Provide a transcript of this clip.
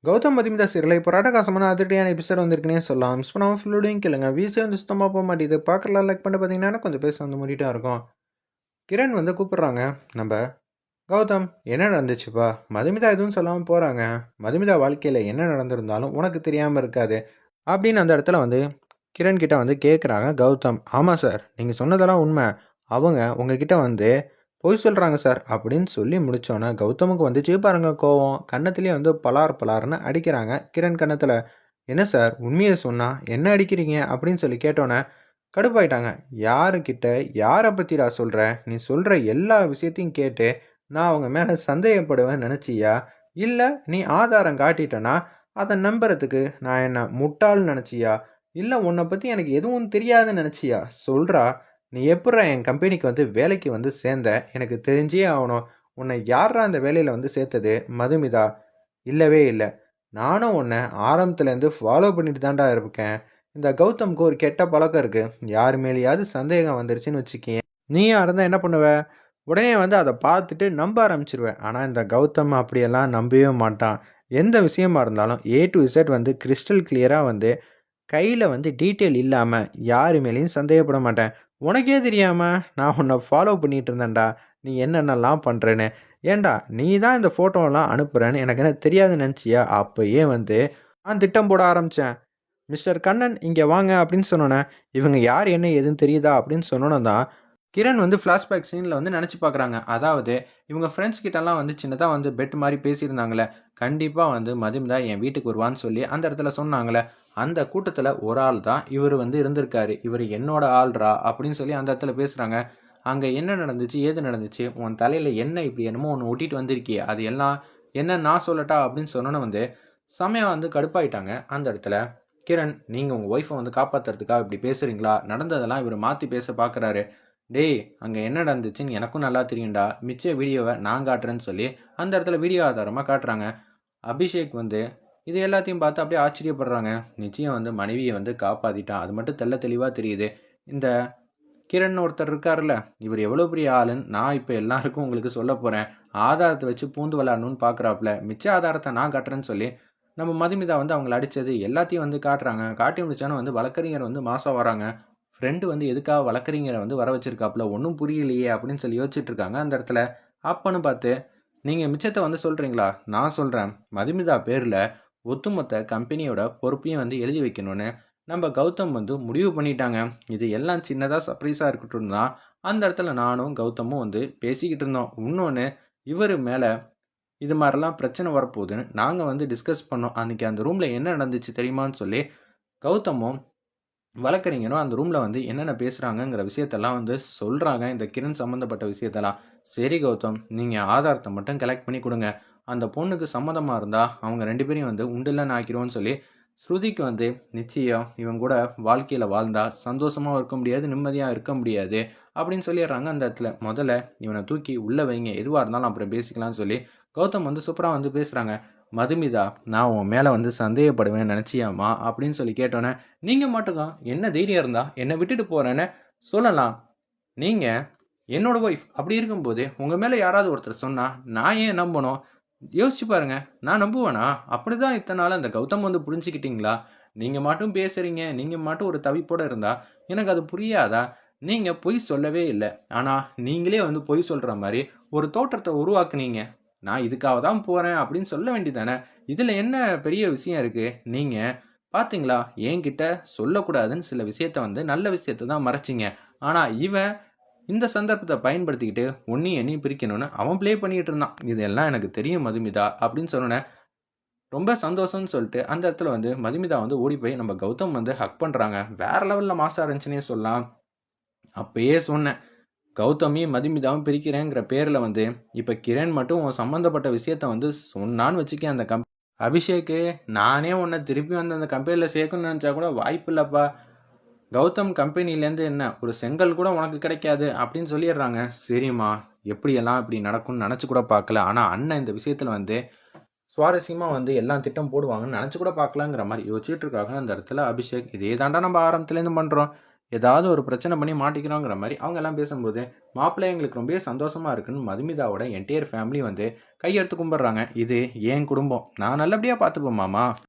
Gautham மதிமிதா serial இப்போ ராட்டகாசமான அதிரடியான episode வந்திருக்குன்னே சொல்லலாம். மிஸ் பண்ணாமல் ஃபுல்லோடையும் கேளுங்க. வீசே வந்து சுத்தமாக போக மாட்டேது. பார்க்கலாம் லைக் பண்ணி பார்த்தீங்கன்னா கொஞ்சம் பேச வந்து மூடிட்டா இருக்கும். கிரண் வந்து கூப்பிட்றாங்க. நம்ம கௌதம் என்ன நடந்துச்சுப்பா? மதுமிதா எதுவும் சொல்லாமல் போகிறாங்க. மதுமிதா வாழ்க்கையில் என்ன நடந்திருந்தாலும் உனக்கு தெரியாமல் இருக்காது அப்படின்னு அந்த இடத்துல வந்து கிரண் கிட்ட வந்து கேட்குறாங்க கௌதம். ஆமாம் சார், நீங்கள் சொன்னதெல்லாம் உண்மை. அவங்க உங்ககிட்ட வந்து பொய் சொல்கிறாங்க சார் அப்படின்னு சொல்லி முடித்தோன்னே கௌதமுக்கு வந்துச்சு பாருங்க கோவம். கன்னத்துலேயே வந்து பலார் பலார்னு அடிக்கிறாங்க கிரண் கன்னத்தில். என்ன சார் உண்மையை சொன்னால் என்ன அடிக்கிறீங்க அப்படின்னு சொல்லி கேட்டோன்னே கடுப்பாயிட்டாங்க. யாருக்கிட்ட யாரை பற்றிடா சொல்கிற? நீ சொல்கிற எல்லா விஷயத்தையும் கேட்டு நான் அவங்க மேலே சந்தேகப்படுவேன் நினச்சியா? இல்லை நீ ஆதாரம் காட்டிட்டேன்னா அதை நம்புறதுக்கு நான் என்ன முட்டாள்னு நினச்சியா? இல்லை உன்னை பற்றி எனக்கு எதுவும் தெரியாதுன்னு நினச்சியா? சொல்கிறா. நீ எப்பட்றா என் கம்பெனிக்கு வந்து வேலைக்கு வந்து சேர்ந்த? எனக்கு தெரிஞ்சே ஆகணும். உன்னை யாரா அந்த வேலையில் வந்து சேர்த்தது? மதுமிதா. இல்லவே இல்லை. நானும் உன்னை ஆரம்பத்துலேருந்து ஃபாலோ பண்ணிட்டு தான்டா இருக்கேன். இந்த கௌதம்க்கு ஒரு கெட்ட பழக்கம் இருக்குது. யார் மேலேயாவது சந்தேகம் வந்துருச்சுன்னு வச்சுக்கேன், நீயா இருந்தால் என்ன பண்ணுவ? உடனே வந்து அதை பார்த்துட்டு நம்ப ஆரம்பிச்சிருவேன். ஆனால் இந்த கௌதம் அப்படியெல்லாம் நம்பவே மாட்டான். எந்த விஷயமா இருந்தாலும் ஏ டு இசட் வந்து கிறிஸ்டல் கிளியராக வந்து கையில் வந்து டீட்டெயில் இல்லாமல் யார் மேலேயும் சந்தேகப்பட மாட்டேன். உனக்கே தெரியாமல் நான் உன்னை ஃபாலோ பண்ணிகிட்டு இருந்தேன்டா நீ என்னென்னலாம் பண்ணுறேன்னு. ஏன்டா நீ தான் இந்த ஃபோட்டோலாம் அனுப்புகிறேன்னு எனக்கு என்ன தெரியாதுன்னு நினச்சியா? அப்போயே வந்து நான் திட்டம் போட ஆரம்பித்தேன். மிஸ்டர் கண்ணன் இங்கே வாங்க அப்படின்னு சொன்னோன்னே இவங்க யார் என்ன எதுன்னு தெரியுதா அப்படின்னு சொன்னோன்னு தான் கிரண் வந்து ஃப்ளாஷ்பேக் சீனில் வந்து நினச்சி பார்க்குறாங்க. அதாவது இவங்க ஃப்ரெண்ட்ஸ் கிட்டலாம் வந்து சின்னதாக வந்து பெட் மாதிரி பேசியிருந்தாங்களே, கண்டிப்பாக வந்து மதிமிதா என் வீட்டுக்கு வருவான்னு சொல்லி அந்த இடத்துல சொன்னாங்களே, அந்த கூட்டத்தில் ஒரு ஆள் தான் இவர் வந்து இருந்திருக்காரு. இவர் என்னோட ஆள்ரா அப்படின்னு சொல்லி அந்த இடத்துல பேசுகிறாங்க. அங்கே என்ன நடந்துச்சு ஏது நடந்துச்சு, உன் தலையில் என்ன இப்படி என்னமோ ஒன்று ஒட்டிட்டு வந்திருக்கியே, அது எல்லாம் என்ன நான் சொல்லட்டா அப்படின்னு சொன்னோன்னு வந்து செமையாக வந்து கடுப்பாயிட்டாங்க அந்த இடத்துல. கிரண், நீங்கள் உங்கள் ஒய்ஃபை வந்து காப்பாற்றுறதுக்காக இப்படி பேசுகிறீங்களா? நடந்ததெல்லாம் இவர் மாற்றி பேச பார்க்குறாரு. டேய், அங்கே என்ன நடந்துச்சுன்னு எனக்கும் நல்லா தெரியும்டா. மிச்ச வீடியோவை நான் காட்டுறேன்னு சொல்லி அந்த இடத்துல வீடியோ ஆதாரமாக காட்டுறாங்க. அபிஷேக் வந்து இது எல்லாத்தையும் பார்த்து அப்படியே ஆச்சரியப்படுறாங்க. நிச்சயம் வந்து மனைவியை வந்து காப்பாற்றிட்டான், அது மட்டும் தெள்ள தெளிவாக தெரியுது. இந்த கிரண் ஒருத்தர் இருக்கார்ல, இவர் எவ்வளோ பெரிய ஆளுன்னு நான் இப்போ எல்லாருக்கும் உங்களுக்கு சொல்ல போகிறேன். ஆதாரத்தை வச்சு பூந்து விளாடணும்னு பார்க்குறாப்புல. மிச்ச ஆதாரத்தை நான் காட்டுறேன்னு சொல்லி நம்ம மதுமிதா வந்து அவங்கள அடித்தது எல்லாத்தையும் வந்து காட்டுறாங்க. காட்டி முடிச்சானு வந்து வழக்கறிஞர் வந்து மாதம் வராங்க. ஃப்ரெண்டு வந்து எதுக்காக வழக்கறிஞரை வந்து வர வச்சிருக்காப்புல, ஒன்றும் புரியலையே அப்படின்னு சொல்லி யோசிச்சுட்டு இருக்காங்க அந்த இடத்துல. அப்பன்னு பார்த்து நீங்கள் மிச்சத்தை வந்து சொல்கிறீங்களா? நான் சொல்கிறேன். மதுமிதா பேரில் ஒட்டுமொத்த கம்பெனியோட பொறுப்பையும் வந்து எழுதி வைக்கணும்னு நம்ம கௌதம் வந்து முடிவு பண்ணிட்டாங்க. இது எல்லாம் சின்னதாக சர்ப்ரைஸாக இருக்கட்டும் தான் அந்த இடத்துல நானும் கௌதமும் வந்து பேசிக்கிட்டு இருந்தோம். இன்னொன்று, இவர் மேலே இது மாதிரிலாம் பிரச்சனை வரப்போகுதுன்னு நாங்கள் வந்து டிஸ்கஸ் பண்ணோம். அன்றைக்கி அந்த ரூமில் என்ன நடந்துச்சு தெரியுமான்னு சொல்லி கௌதமும் வழக்கறிஞரும் அந்த ரூமில் வந்து என்னென்ன பேசுகிறாங்கங்கிற விஷயத்தெல்லாம் வந்து சொல்கிறாங்க. இந்த கிரண் சம்மந்தப்பட்ட விஷயத்தெல்லாம். சரி கௌதம், நீங்கள் ஆதாரத்தை மட்டும் கலெக்ட் பண்ணி கொடுங்க. அந்த பொண்ணுக்கு சம்மதமாக இருந்தால் அவங்க 2 பேரையும் வந்து உண்டில்லன்னு ஆக்கிடுவோன்னு சொல்லி ஸ்ருதிக்கு வந்து நிச்சயம் இவன் கூட வாழ்க்கையில் வாழ்ந்தா சந்தோஷமாக இருக்க முடியாது, நிம்மதியாக இருக்க முடியாது அப்படின்னு சொல்லிடுறாங்க அந்த இடத்துல. முதல்ல இவனை தூக்கி உள்ளே வைங்க, எதுவாக இருந்தாலும் அப்புறம் பேசிக்கலாம்னு சொல்லி கௌதம் வந்து சூப்பராக வந்து பேசுகிறாங்க. மதுமிதா, நான் உன் மேலே வந்து சந்தேகப்படுவேன் நினச்சியாமா அப்படின்னு சொல்லி கேட்டோன்னே, நீங்கள் மட்டும் என்ன தைரியம் இருந்தால் என்னை விட்டுட்டு போகிறேன்னு சொல்லலாம். நீங்கள் என்னோடய ஒய்ஃப். அப்படி இருக்கும்போது உங்கள் மேலே யாராவது ஒருத்தர் சொன்னால் நான் ஏன் நம்பணும்? யோசிச்சு பாருங்க, நான் நம்புவேனா? அப்படி தான் இத்தனை நாள் அந்த கௌதம் வந்து புரிஞ்சுக்கிட்டீங்களா? நீங்கள் மட்டும் பேசுகிறீங்க, நீங்கள் மட்டும் ஒரு தவிப்போடு இருந்தால் எனக்கு அது புரியாதா? நீங்கள் பொய் சொல்லவே இல்லை, ஆனால் நீங்களே வந்து பொய் சொல்கிற மாதிரி ஒரு தோற்றத்தை உருவாக்குனீங்க. நான் இதுக்காக தான் போகிறேன் அப்படின்னு சொல்ல வேண்டியதானே? இதில் என்ன பெரிய விஷயம் இருக்குது? நீங்கள் பார்த்தீங்களா, என்கிட்ட சொல்லக்கூடாதுன்னு சில விஷயத்த வந்து நல்ல விஷயத்த தான் மறைச்சிங்க. ஆனால் இவன் இந்த சந்தர்ப்பத்தை பயன்படுத்திக்கிட்டு ஒன்றையும் என்னையும் பிரிக்கணும்னு அவன் ப்ளே பண்ணிக்கிட்டு இருந்தான். இதெல்லாம் எனக்கு தெரியும் மதுமிதா அப்படின்னு சொன்னேன். ரொம்ப சந்தோஷம்னு சொல்லிட்டு அந்த இடத்துல வந்து மதுமிதா வந்து ஓடி போய் நம்ம கௌதம் வந்து ஹக் பண்ணுறாங்க. வேறு லெவலில் மாசா இருந்துச்சுன்னே சொல்லலாம். அப்பயே சொன்னேன், கௌதமியும் மதுமிதாவும் பிரிக்கிறேங்கிற பேரில் வந்து இப்போ கிரண் மட்டும் உன் சம்மந்தப்பட்ட விஷயத்த வந்து சொன்னான்னு வச்சுக்கேன் அந்த அபிஷேக்கு, நானே உன்னை திருப்பி வந்து அந்த கம்பெனியில் சேர்க்கணும்னு நினச்சா கூட வாய்ப்பு இல்லைப்பா. கௌதம் கம்பெனிலேருந்து என்ன ஒரு செங்கல் கூட உனக்கு கிடைக்காது அப்படின்னு சொல்லிடுறாங்க. சரிம்மா, எப்படியெல்லாம் இப்படி நடக்கும்னு நினச்சி கூட பார்க்கல. ஆனால் அண்ணன் இந்த விஷயத்தில் வந்து சுவாரஸ்யமாக வந்து எல்லாம் திட்டம் போடுவாங்கன்னு நினச்சி கூட பார்க்கலாங்கிற மாதிரி யோசிச்சுட்டு இருக்காங்க அந்த இடத்துல அபிஷேக். இதே தாண்டா நம்ம ஆரம்பத்துலேருந்து பண்ணுறோம். ஏதாவது ஒரு பிரச்சனை பண்ணி மாட்டிக்கிறோங்கிற மாதிரி அவங்க எல்லாம் பேசும்போது, மாப்பிள்ளை எங்களுக்கு ரொம்பவே சந்தோஷமா இருக்குன்னு மதுமிதாவோட என்டையர் ஃபேமிலி வந்து கையெடுத்து கும்பிட்றாங்க. இது என் குடும்பம், நான் நல்லபடியாக பார்த்துப்பேன் மாமா